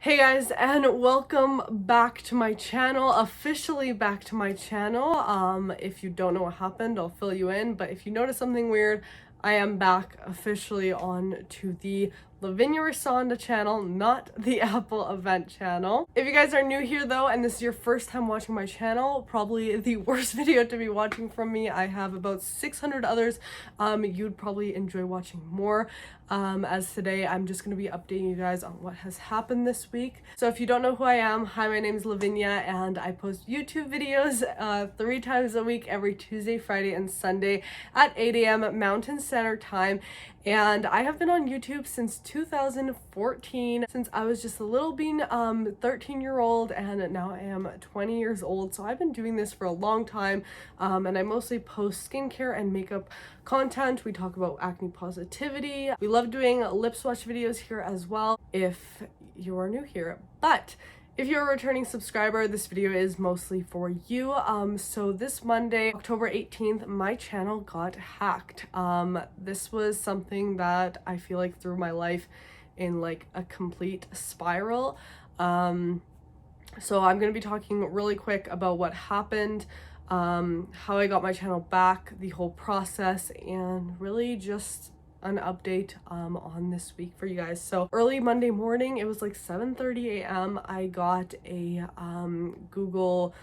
Hey guys, and welcome back to my channel, officially back to my channel. If you don't know what happened, I'll fill you in, but if you notice something weird, I am back officially on to the Lavinia channel, not the Apple event channel. If you guys are new here though, and this is your first time watching my channel, probably the worst video to be watching from me. I have about 600 others. You'd probably enjoy watching more. As today I'm just going to be updating you guys on what has happened this week. So if you don't know who I am, hi, my name is Lavinia and I post YouTube videos 3 times a week, every Tuesday, Friday, and Sunday at 8 a.m. Mountain Standard Time. And I have been on YouTube since 2014, since I was just a little bean 13-year-old, and now I am 20 years old. So I've been doing this for a long time, and I mostly post skincare and makeup content. We talk about acne positivity. We love doing lip swatch videos here as well if you are new here. But if you're a returning subscriber, this video is mostly for you. So this Monday, October 18th, my channel got hacked. This was something that I feel like threw my life in like a complete spiral. So I'm going to be talking really quick about what happened, how I got my channel back, the whole process, and really just an update on this week for you guys. So early Monday morning, it was like 7:30 a.m. I got a Google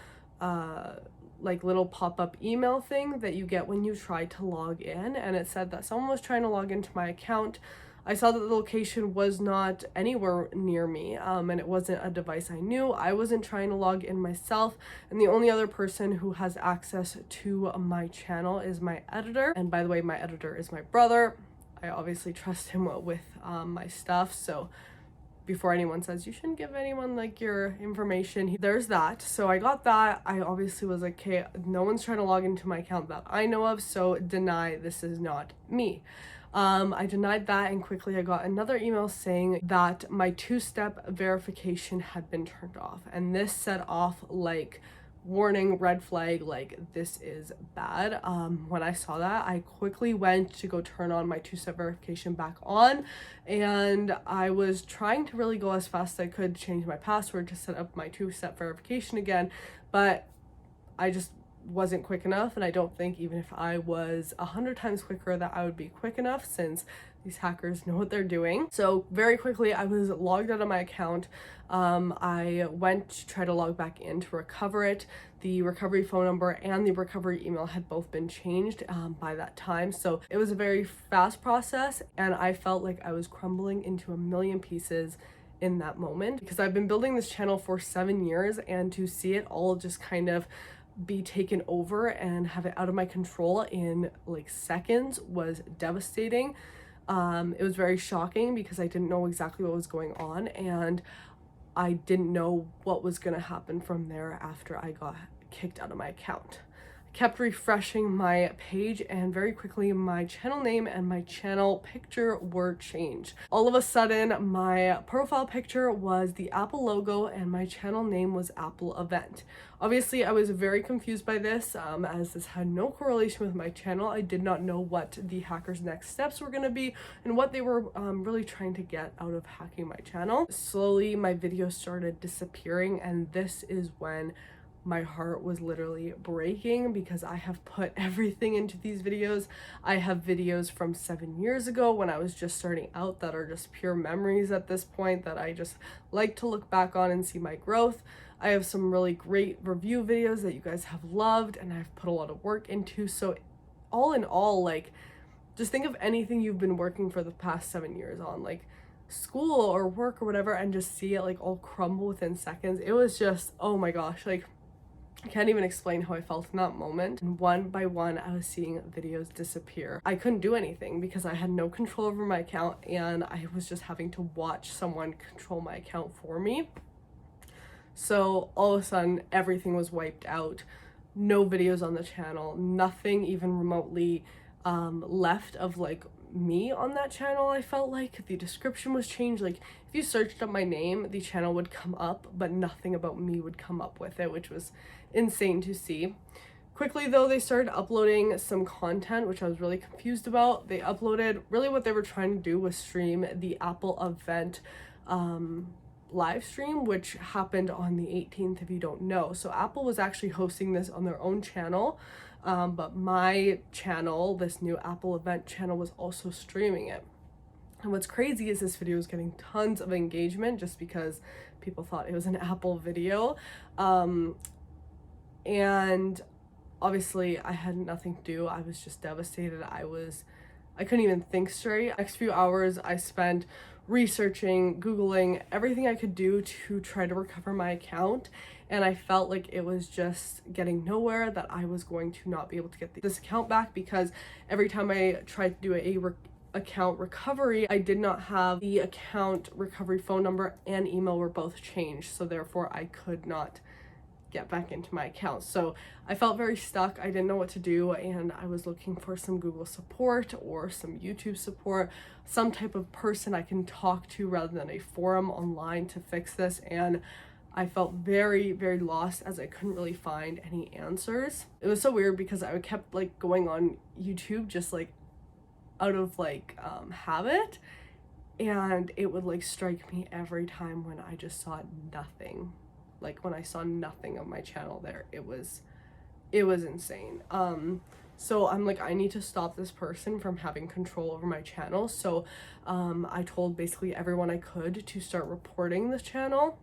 like little pop-up email thing that you get when you try to log in, and it said that someone was trying to log into my account. I saw that the location was not anywhere near me, and it wasn't a device I knew. I wasn't trying to log in myself, and the only other person who has access to my channel is my editor. And by the way, my editor is my brother. I obviously trust him with my stuff, so before anyone says you shouldn't give anyone like your information, there's that. So I got that. I obviously was like, okay, no one's trying to log into my account that I know of, so deny, this is not me. I denied that, and quickly I got another email saying that my 2-step verification had been turned off, and this set off like warning, red flag, like this is bad. When I saw that, I quickly went to go turn on my 2-step verification back on, and I was trying to really go as fast as I could to change my password to set up my 2-step verification again, but I just wasn't quick enough, and I don't think even if I was 100 times quicker that I would be quick enough, since these hackers know what they're doing. So very quickly I was logged out of my account. I went to try to log back in to recover it. The recovery phone number and the recovery email had both been changed by that time, so it was a very fast process, and I felt like I was crumbling into a million pieces in that moment, because I've been building this channel for 7 years, and to see it all just kind of be taken over and have it out of my control in like seconds was devastating. It was very shocking because I didn't know exactly what was going on, and I didn't know what was going to happen from there after I got kicked out of my account. Kept refreshing my page, and very quickly my channel name and my channel picture were changed. All of a sudden my profile picture was the Apple logo and my channel name was Apple Event. Obviously I was very confused by this, as this had no correlation with my channel. I did not know what the hackers' next steps were going to be and what they were really trying to get out of hacking my channel. Slowly my videos started disappearing, and this is when my heart was literally breaking, because I have put everything into these videos. I have videos from 7 years ago when I was just starting out that are just pure memories at this point, that I just like to look back on and see my growth. I have some really great review videos that you guys have loved and I've put a lot of work into. So all in all, like, just think of anything you've been working for the past 7 years on, like school or work or whatever, and just see it like all crumble within seconds. It was just, oh my gosh, like I can't even explain how I felt in that moment. And one by one, I was seeing videos disappear. I couldn't do anything because I had no control over my account, and I was just having to watch someone control my account for me. So all of a sudden, everything was wiped out. No videos on the channel, nothing even remotely left of like me on that channel. I felt like the description was changed. Like if you searched up my name, the channel would come up, but nothing about me would come up with it, which was insane to see. Quickly though, they started uploading some content, which I was really confused about. They uploaded, really what they were trying to do was stream the Apple event live stream, which happened on the 18th, if you don't know. So Apple was actually hosting this on their own channel, but my channel, this new Apple event channel, was also streaming it. And what's crazy is this video is getting tons of engagement just because people thought it was an Apple video. And obviously I had nothing to do. I was just devastated. I couldn't even think straight. Next few hours I spent researching, Googling everything I could do to try to recover my account, and I felt like it was just getting nowhere, that I was going to not be able to get this account back, because every time I tried to do account recovery, I did not have the account recovery phone number and email were both changed, so therefore I could not get back into my account. So I felt very stuck. I didn't know what to do, and I was looking for some Google support or some YouTube support, some type of person I can talk to rather than a forum online to fix this. And I felt very, very lost, as I couldn't really find any answers. It was so weird because I kept like going on YouTube just like out of like habit, and it would like strike me every time when I just saw nothing. Like when I saw nothing on my channel there, it was insane. So I'm like, I need to stop this person from having control over my channel. So I told basically everyone I could to start reporting this channel,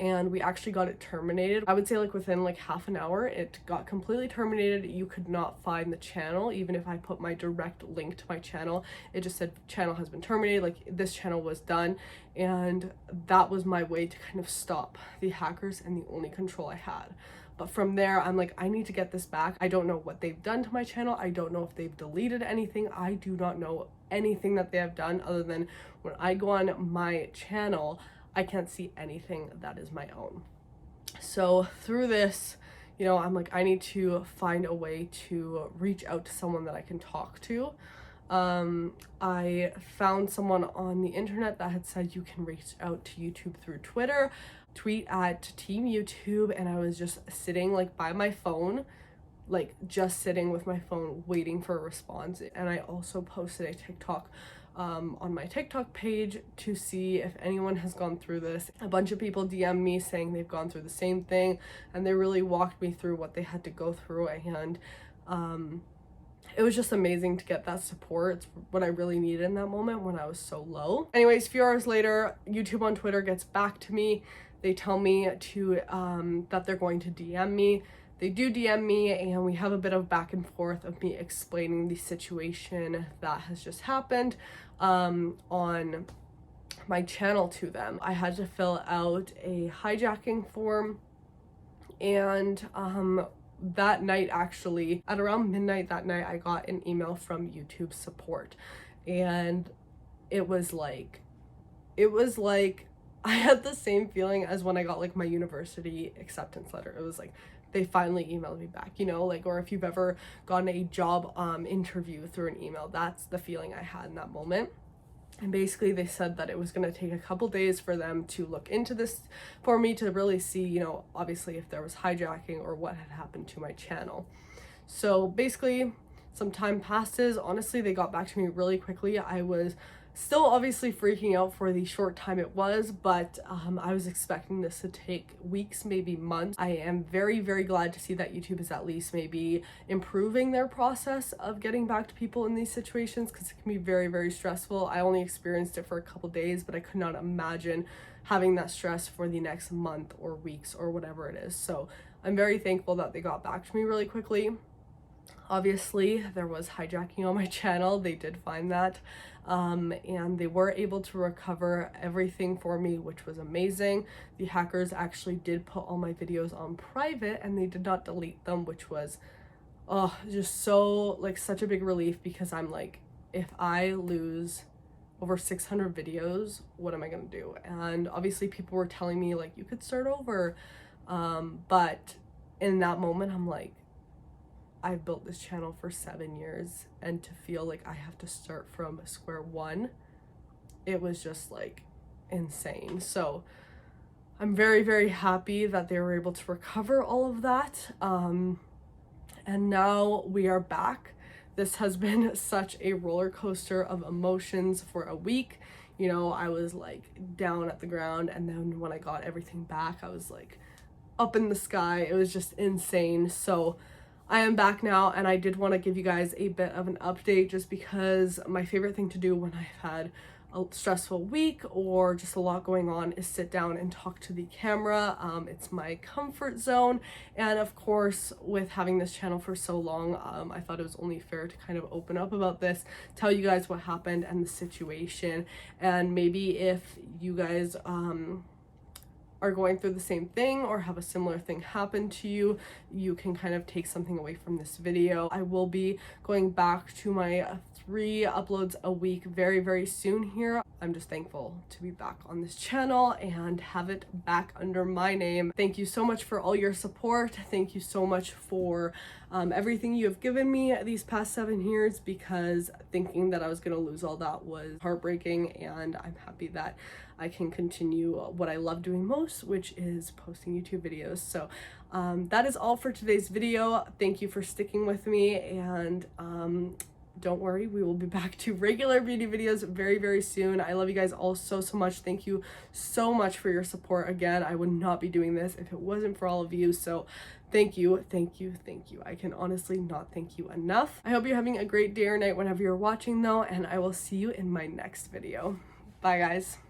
and we actually got it terminated. I would say like within like half an hour it got completely terminated. You could not find the channel. Even if I put my direct link to my channel, it just said channel has been terminated, like this channel was done. And that was my way to kind of stop the hackers and the only control I had. But from there, I'm like, I need to get this back. I don't know what they've done to my channel. I don't know if they've deleted anything. I do not know anything that they have done, other than when I go on my channel, I can't see anything that is my own. So through this, you know, I'm like, I need to find a way to reach out to someone that I can talk to. I found someone on the internet that had said you can reach out to YouTube through Twitter, tweet at Team YouTube, and I was just sitting like by my phone, like just sitting with my phone waiting for a response. And I also posted a TikTok on my TikTok page to see if anyone has gone through this. A bunch of people DM me saying they've gone through the same thing, and they really walked me through what they had to go through, and it was just amazing to get that support. It's what I really needed in that moment when I was so low. Anyways, a few hours later, YouTube on Twitter gets back to me. They tell me to that they're going to DM me. They do DM me, and we have a bit of back and forth of me explaining the situation that has just happened on my channel to them. I had to fill out a hijacking form, and that night, actually at around midnight that night, I got an email from YouTube support, and it was like I had the same feeling as when I got like my university acceptance letter. It was like they finally emailed me back, you know, like, or if you've ever gotten a job interview through an email, that's the feeling I had in that moment. And basically they said that it was going to take a couple days for them to look into this for me to really see, you know, obviously if there was hijacking or what had happened to my channel. So basically some time passes. Honestly, they got back to me really quickly. I was still obviously freaking out for the short time it was, but I was expecting this to take weeks, maybe months. I am very, very glad to see that YouTube is at least maybe improving their process of getting back to people in these situations, because it can be very, very stressful. I only experienced it for a couple days, but I could not imagine having that stress for the next month or weeks or whatever it is. So I'm very thankful that they got back to me really quickly. Obviously, there was hijacking on my channel. They did find that, and they were able to recover everything for me, which was amazing. The hackers actually did put all my videos on private, and they did not delete them, which was just so, like, such a big relief, because I'm like, if I lose over 600 videos, what am I gonna do? And obviously people were telling me like, you could start over, but in that moment I'm like, I've built this channel for 7 years, and to feel like I have to start from square one, it was just like insane. So I'm very, very happy that they were able to recover all of that. And now we are back. This has been such a roller coaster of emotions for a week. you know, I was like down at the ground, and then when I got everything back, I was like up in the sky. It was just insane. So I am back now, and I did want to give you guys a bit of an update, just because my favorite thing to do when I've had a stressful week or just a lot going on is sit down and talk to the camera. It's my comfort zone, and of course, with having this channel for so long, I thought it was only fair to kind of open up about this, tell you guys what happened and the situation, and maybe if you guys are going through the same thing or have a similar thing happen to you, you can kind of take something away from this video. I will be going back to my 3 uploads a week very soon here. I'm just thankful to be back on this channel and have it back under my name. Thank you so much for all your support. Thank you so much for everything you have given me these past 7 years, because thinking that I was gonna lose all that was heartbreaking, and I'm happy that I can continue what I love doing most, which is posting YouTube videos. So that is all for today's video. Thank you for sticking with me, and don't worry, we will be back to regular beauty videos very soon. I love you guys all so much. Thank you so much for your support. Again, I would not be doing this if it wasn't for all of you. So thank you. I can honestly not thank you enough. I hope you're having a great day or night whenever you're watching though, and I will see you in my next video. Bye guys.